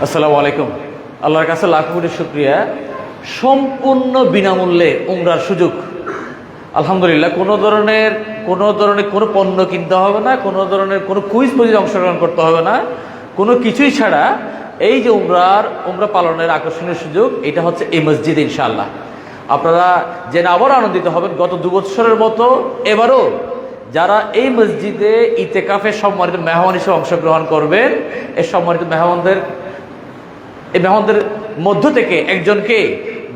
আসসালামু আলাইকুম। আল্লাহর কাছে লাখ কোটি শুকরিয়া, সম্পূর্ণ বিনামূল্যে উমরার সুযোগ। আলহামদুলিল্লাহ, কোনো ধরনের কোনো পণ্য কিনতে হবে না, কোনো ধরনের কোনো কুইজ প্রতিযোগিতায় অংশগ্রহণ করতে হবে না, কোনো কিছুই ছাড়া এই যে উমরা পালনের আকর্ষণীয় সুযোগ, এটা হচ্ছে এই মসজিদে। ইনশাআল্লাহ আপনারা জেনে আবার আনন্দিত হবেন। গত 2 বছরের মতো এবারও যারা এই মসজিদে ইতেকাফের সম্মানিত মেহমান হিসেবে অংশগ্রহণ করবেন, এই সম্মানিত মেহমানদের মধ্য থেকে একজনকে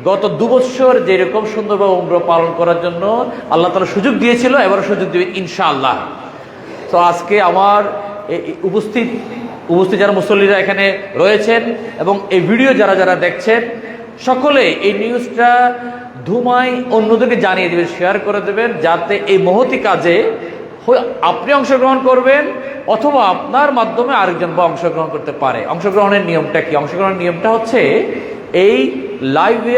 গত 2 বছর যেরকম সুন্দরভাবে উমরা পালন করার জন্য আল্লাহ তাআলা সুযোগ দিয়েছিল, এবারও সুযোগ দেবেন ইনশাআল্লাহ। তো আজকে আমার উপস্থিত যারা মুসল্লিরা এখানে রয়েছেন এবং এই ভিডিও যারা দেখছেন, সকলে এই নিউজটা ধুমায় অন্যদেরকে জানিয়ে দেবেন, শেয়ার করে দেবেন, যাতে এই মহতি কাজে আপনি অংশগ্রহণ করবেন অথবা আপনার মাধ্যমে আরেকজন অংশগ্রহণ করতে পারে। অংশগ্রহণের নিয়মটা কি? অংশগ্রহণের নিয়মটা হচ্ছে এই লাইভে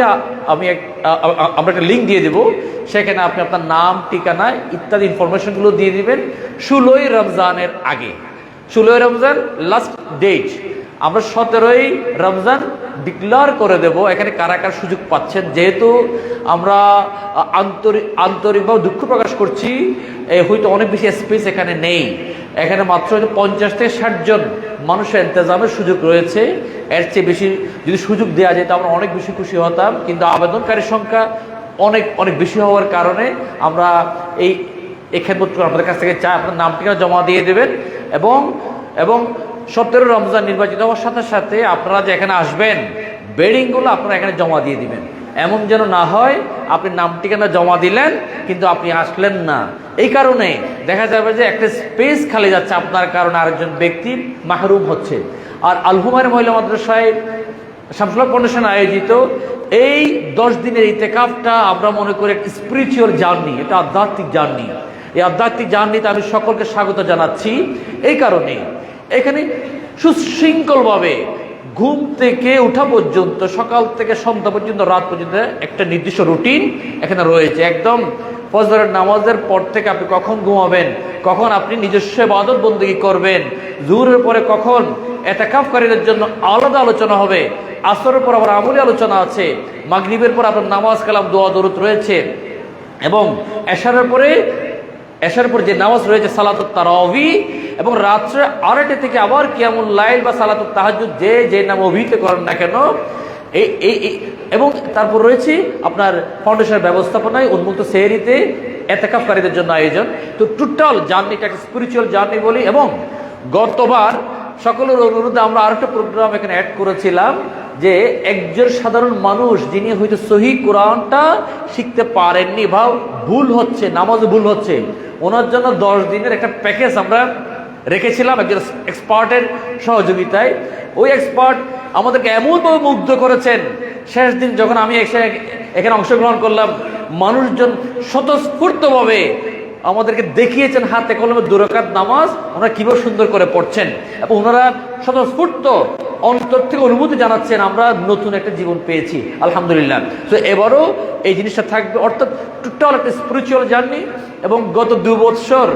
আমরা একটা লিঙ্ক দিয়ে দেব, সেখানে আপনি আপনার নাম, ঠিকানা ইত্যাদি ইনফরমেশনগুলো দিয়ে দিবেন 16ই রমজানের আগে। 16ই রমজান লাস্ট ডেট। আমরা 17ই রমজান ডিক্লেয়ার করে দেব এখানে কারা কারা সুযোগ পাচ্ছেন। যেহেতু আমরা আন্তরিকভাবে দুঃখ প্রকাশ করছি, হয়তো অনেক বেশি স্পেস এখানে নেই, এখানে মাত্র 50 থেকে 60 জন মানুষের ইন্তজামের সুযোগ রয়েছে। এর চেয়ে বেশি যদি সুযোগ দেওয়া যেত আমরা অনেক বেশি খুশি হতাম, কিন্তু আবেদনকারীর সংখ্যা অনেক বেশি হওয়ার কারণে আমরা এই খেদমত আপনাদের কাছ থেকে চাই আপনার নাম ঠিকানা জমা দিয়ে দেবেন এবং 17 রমজান নির্বাচিত হওয়ার সাথে সাথে আপনারা যে এখানে আসবেন, বেডিংগুলো আপনারা এখানে জমা দিয়ে দিবেন। এমন যেন না হয় আপনি নাম ঠিকানা জমা দিলেন কিন্তু আপনি আসলেন না, এই কারণে দেখা যাবে যে একটা স্পেস খালি যাচ্ছে, আপনার কারণে আরেকজন ব্যক্তি মাহরুম হচ্ছে। আর আল হুমায়রা মহিলা মাদ্রাসায় শামসুল হক ফাউন্ডেশন আয়োজিত এই 10 দিনের ইতেকাফটা আমরা মনে করি একটা স্পিরিচুয়াল জার্নি, এটা আধ্যাত্মিক জার্নি। এই আধ্যাত্মিক জার্নিতে আমি সকলকে স্বাগত জানাচ্ছি। এই কারণে এখানে সুশৃঙ্খলভাবে ঘুম থেকে ওঠা পর্যন্ত, সকাল থেকে সন্ধ্যা পর্যন্ত, রাত পর্যন্ত একটা নির্দিষ্ট রুটিন এখানে রয়েছে। একদম ফজরের নামাজের পর থেকে আপনি কখন ঘুমাবেন, কখন আপনি নিজস্ব ইবাদত বন্দেগী করবেন, জোহরের পরে কখন ইতিকাফকারীদের জন্য আলাদা আলোচনা হবে, আসরের পর আবার আমলি আলোচনা আছে, মাগরিবের পর আপনার নামাজ কালাম দোয়া দরুদ রয়েছে, এবং এশারের পর যে নামাজ রয়েছে সালাতুত তারাবি, এবং রাত্রে 2:30 থেকে আবার কিয়ামুল লাইল বা সালাতুত তাহাজ্জুদ যে নাম অভিহিত করেন না কেন, এবং তারপর রয়েছে আপনার ফাউন্ডেশনের ব্যবস্থাপনায় উন্মুক্ত সেহরিতে ইতিকাফকারীদের জন্য আয়োজন। তো টোটাল জার্নিটা একটা স্পিরিচুয়াল জার্নি বলি। এবং গতবার সকলের অনুরোধে আমরা আরেকটা প্রোগ্রাম এখানে অ্যাড করেছিলাম, যে একজন সাধারণ মানুষ যিনি হয়তো সহিহ কোরআনটা শিখতে পারেননি বা ভুল হচ্ছে, নামাজ ভুল হচ্ছে, ওনার জন্য 10 দিনের একটা প্যাকেজ আমরা রেখেছিলাম একজন এক্সপার্টের সহযোগিতায়। ওই এক্সপার্ট আমাদেরকে এমনভাবে মুগ্ধ করেছেন, শেষ দিন যখন আমি এখানে অংশগ্রহণ করলাম, মানুষজন স্বতঃস্ফূর্তভাবে আমাদেরকে দেখিয়েছেন হাতে কলমে 2 রাকাত নামাজ ওনারা কিভাবে সুন্দর করে পড়ছেন, এবং ওনারা স্বতঃস্ফূর্ত অন্তর থেকে অনুভূতি জানাচ্ছেন আমরা নতুন একটা জীবন পেয়েছি, আলহামদুলিল্লাহ। তো এবারও এই জিনিসটা থাকবে, অর্থাৎ টোটাল একটা স্পিরিচুয়াল জার্নি। এবং গত 2 বছর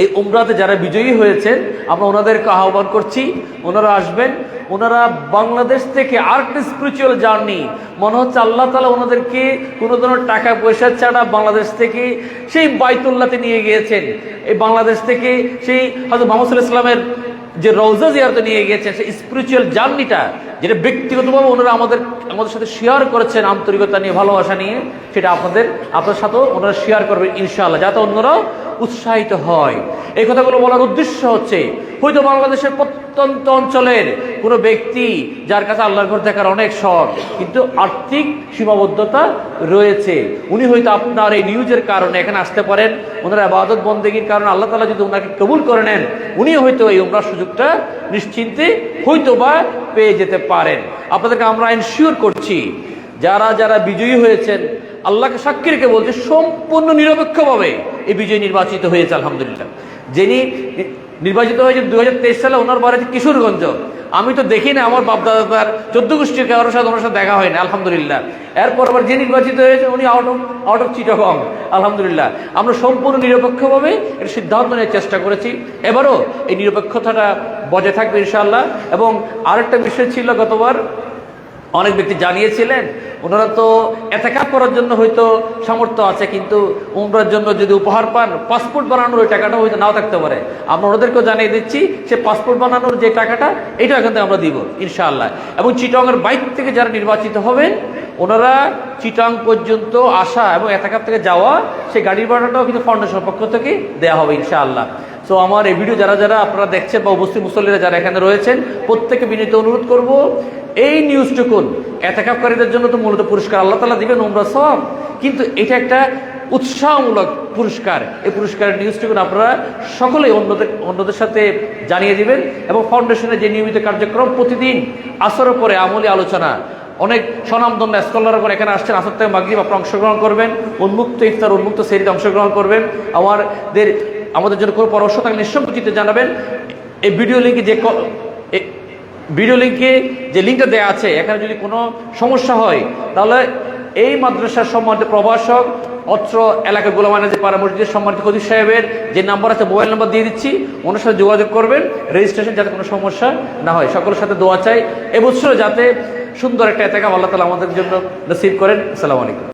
এই উমরাতে যারা বিজয়ী হয়েছেন, আমরা ওনাদেরকে আহ্বান করছি, ওনারা আসবেন। ওনারা বাংলাদেশ থেকে আরেকটা স্পিরিচুয়াল জার্নি, মনে হচ্ছে আল্লাহ তাআলা ওনাদেরকে কোনো ধরনের টাকা পয়সা ছাড়া বাংলাদেশ থেকে সেই বাইতুল্লাহতে নিয়ে গিয়েছেন, এই বাংলাদেশ থেকে সেই হযরত মুহাম্মদ সাল্লাল্লাহু আলাইহি ওয়াসাল্লামের যে রওজা জিয়ারতে নিয়ে গিয়েছেন, সেই স্পিরিচুয়াল জার্নিটা যেটা ব্যক্তিগতভাবে ওনারা আমাদের সাথে শেয়ার করেছেন, আন্তরিকতা নিয়ে, ভালোবাসা নিয়ে, সেটা আপনার সাথেও ওনারা শেয়ার করবেন ইনশাআল্লাহ, যাতে অন্যরাও উৎসাহিত হয়। এই কথাগুলো বলার উদ্দেশ্য হচ্ছে, হয়তো বাংলাদেশের প্রত্যন্ত অঞ্চলের কোনো ব্যক্তি যার কাছে আল্লাহর ঘর দেখার অনেক শখ, কিন্তু আর্থিক সীমাবদ্ধতা রয়েছে, উনি হয়তো আপনার এই নিউজের কারণে এখানে আসতে পারেন, ওনার ইবাদত বন্দেগীর কারণে আল্লাহ তাআলা যদি ওনাকে কবুল করে নেন, উনি হয়তো এই উমরার সুযোগটা নিশ্চিন্তে হয়তো বা পেয়ে যেতে পারেন। আপনাদেরকে আমরা এনশিওর করছি, যারা বিজয়ী হয়েছেন, আল্লাহকে সাক্ষী রেখে বলছে, সম্পূর্ণ নিরপেক্ষভাবে এই বিজয় নির্বাচিত হয়েছে, আলহামদুলিল্লাহ। যিনি নির্বাচিত হয়েছে 2023 সালে, ওনার বাড়ি কিশোরগঞ্জ। আমি তো দেখি না, আমার বাপদাদার 14 গোষ্ঠীর কারোর সাথে ওনার সাথে দেখা হয়নি আলহামদুলিল্লাহ। এরপর আবার যে নির্বাচিত হয়েছে উনি আউট অফ চিটাগং আলহামদুলিল্লাহ। আমরা সম্পূর্ণ নিরপেক্ষভাবে এর সিদ্ধান্ত নেওয়ার চেষ্টা করেছি, এবারও এই নিরপেক্ষতাটা বজায় থাকবে ইনশাআল্লাহ। এবং আরেকটা বিষয় ছিল, গতবার অনেক ব্যক্তি জানিয়েছিলেন ওনারা তো এতেকাফ করার জন্য হয়তো সামর্থ্য আছে, কিন্তু উমরার জন্য যদি উপহার পান পাসপোর্ট বানানোর ওই টাকাটা হয়তো নাও থাকতে পারে। আমরা ওনাদেরকেও জানিয়ে দিচ্ছি সে পাসপোর্ট বানানোর যে টাকাটা এটা এখান থেকে আমরা দিব ইনশাআল্লাহ। এবং চিটাগংয়ের বাইরে থেকে যারা নির্বাচিত হবেন ওনারা চিটাং পর্যন্ত আসা এবং এতেকাফ থেকে যাওয়া সেই গাড়ির ভাড়াটাও কিন্তু ফাউন্ডেশনের পক্ষ থেকে দেওয়া হবে ইনশাআল্লাহ। সো আমার এই ভিডিও যারা যারা আপনারা দেখছেন বা উপস্থিত মুসল্লিরা যারা এখানে রয়েছেন প্রত্যেককে বিনীত অনুরোধ করব, এই নিউজটুকুন এতেকাফকারীদের জন্য তো মূলত পুরস্কার আল্লাহ তাআলা দিবেন উমরা সওয়াব, কিন্তু এটা একটা উৎসাহমূলক পুরস্কার। এই পুরস্কারের নিউজটুকুন আপনারা সকলেই অন্যদের সাথে জানিয়ে দিবেন। এবং ফাউন্ডেশনের যে নিয়মিত কার্যক্রম প্রতিদিন আসরের পরে আমলি আলোচনা, অনেক স্বনামধন্য স্কলাররা করে এখানে আসছেন, আসর থেকে মাগরিব আপনারা অংশগ্রহণ করবেন, উন্মুক্ত ইফতার উন্মুক্ত সেহরিতে অংশগ্রহণ করবেন। আমাদের জন্য কোনো পরামর্শ থাকলে নিঃসংকোচিতে জানাবেন। এই ভিডিও লিঙ্কে যে লিঙ্কটা দেওয়া আছে, এখানে যদি কোনো সমস্যা হয় তাহলে এই মাদ্রাসার সম্মানিত প্রভাষক অত্র এলাকার গোলাম আনাজি পাড়া মসজিদের সম্মানিত খতিব সাহেবের যে নাম্বার আছে, মোবাইল নাম্বার দিয়ে দিচ্ছি, ওনার সাথে যোগাযোগ করবেন, রেজিস্ট্রেশন যাতে কোনো সমস্যা না হয়। সকলের সাথে দোয়া চাই এবছর যাতে সুন্দর একটা এতেকাফ আল্লাহ তাআলা আমাদের জন্য নসিব করেন। আসসালামু আলাইকুম।